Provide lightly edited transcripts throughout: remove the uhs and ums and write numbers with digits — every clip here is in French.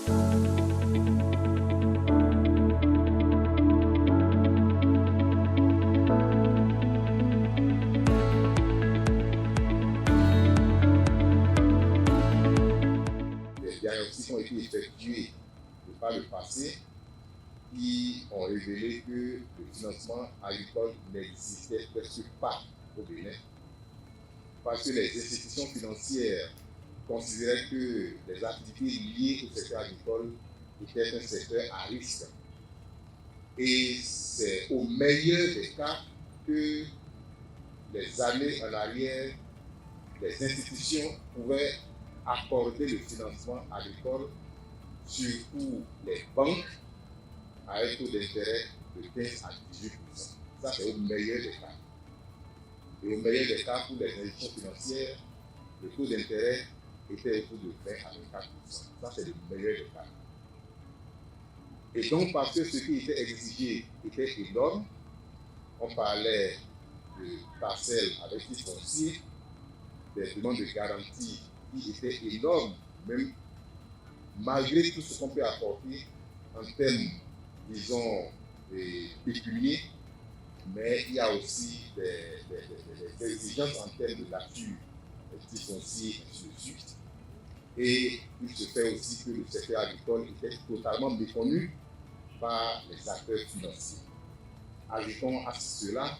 Les diagnostics ont été effectués par le passé qui ont révélé que le financement agricole n'existait presque pas au Bénin. Parce que les institutions financières considéraient que les activités liées au secteur agricole étaient un secteur à risque. Et c'est au meilleur des cas que les années en arrière, les institutions pouvaient accorder le financement agricole, surtout les banques, à un taux d'intérêt de 15 à 18%. Ça, c'est au meilleur des cas. Et au meilleur des cas, pour les institutions financières, le taux d'intérêt était autour de 20 à 24%. Ça, c'est le meilleur des cas. Et donc, parce que ce qui était exigé était énorme, on parlait de parcelles avec titre foncier, des demandes de garantie qui étaient énormes, même malgré tout ce qu'on peut apporter en termes, disons, pécuniers, mais il y a aussi des exigences en termes de nature, des titres fonciers, et ainsi de suite. Et il se fait aussi que le secteur agricole était totalement méconnu par les acteurs financiers. Ajoutons à cela,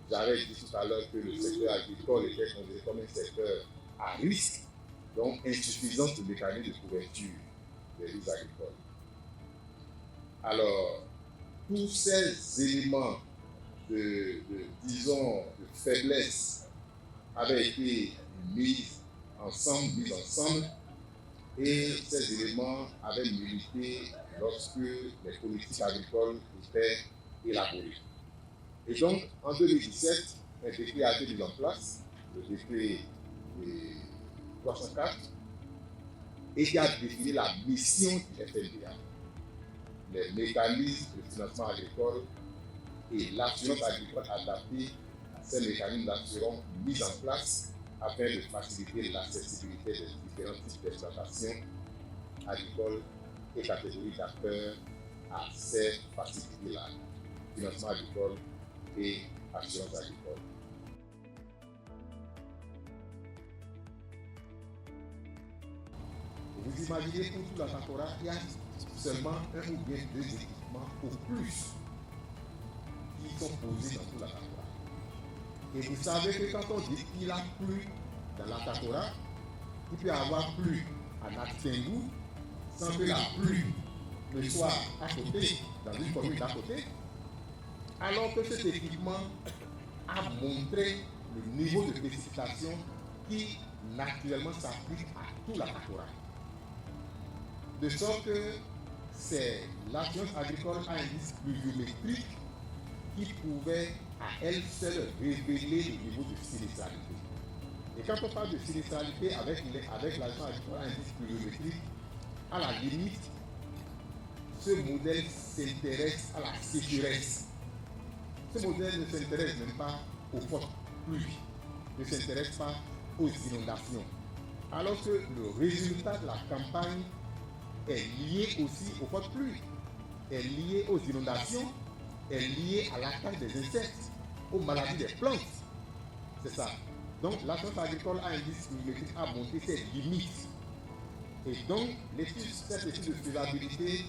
j'avais dit tout à l'heure que le secteur agricole était considéré comme un secteur à risque, donc insuffisance de mécanismes de couverture des risques agricoles. Alors, tous ces éléments disons, de faiblesse avaient été mis ensemble, et ces éléments avaient milité lorsque les politiques agricoles étaient élaborées. Et donc, en 2017, un décret a été mis en place, le décret 304, et qui a défini la mission du FNDA, les mécanismes de financement agricole et l'assurance agricole adaptée. Ces mécanismes seront mis en place afin de faciliter l'accessibilité des différents types d'exploitations agricoles et catégories d'acteurs à ces facilités-là, financement agricole et assurance agricole. Vous imaginez pour tout l'Atacora, il y a seulement un ou bien deux équipements au plus qui sont posés dans tout l'Atacora. Et vous savez que quand on dit qu'il a plu dans l'Atacora, il peut y avoir plu à Natitengu sans que la pluie ne soit à côté, dans une commune d'à côté, alors que cet équipement a montré le niveau de précipitation qui naturellement s'applique à tout l'Atacora. De sorte que c'est l'assurance agricole à indice pluviométrique qui pouvait à elle seule révéler le niveau de sinistralité. Et quand on parle de sinistralité avec l'assurance agricole à indice pluviométrique, à la limite, ce modèle s'intéresse à la sécheresse. Ce modèle ne s'intéresse même pas aux fortes pluies, ne s'intéresse pas aux inondations. Alors que le résultat de la campagne est lié aussi aux fortes pluies, est lié aux inondations, est lié à l'attaque des insectes, aux maladies des plantes. C'est ça. Donc l'assurance agricole à indice pluviométrique a montré ses limites. Et donc cette étude de faisabilité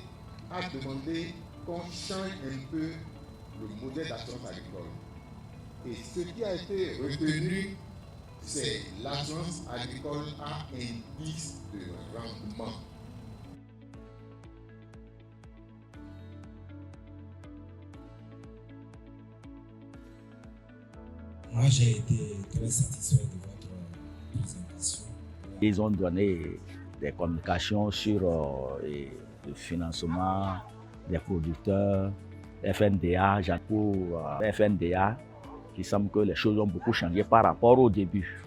a demandé qu'on change un peu le modèle d'assurance agricole. Et ce qui a été retenu, c'est l'assurance agricole à indice de rendement. Moi, j'ai été très satisfait de votre présentation. Ils ont donné des communications sur le financement des producteurs, FNDA, pour FNDA, qui semble que les choses ont beaucoup changé par rapport au début.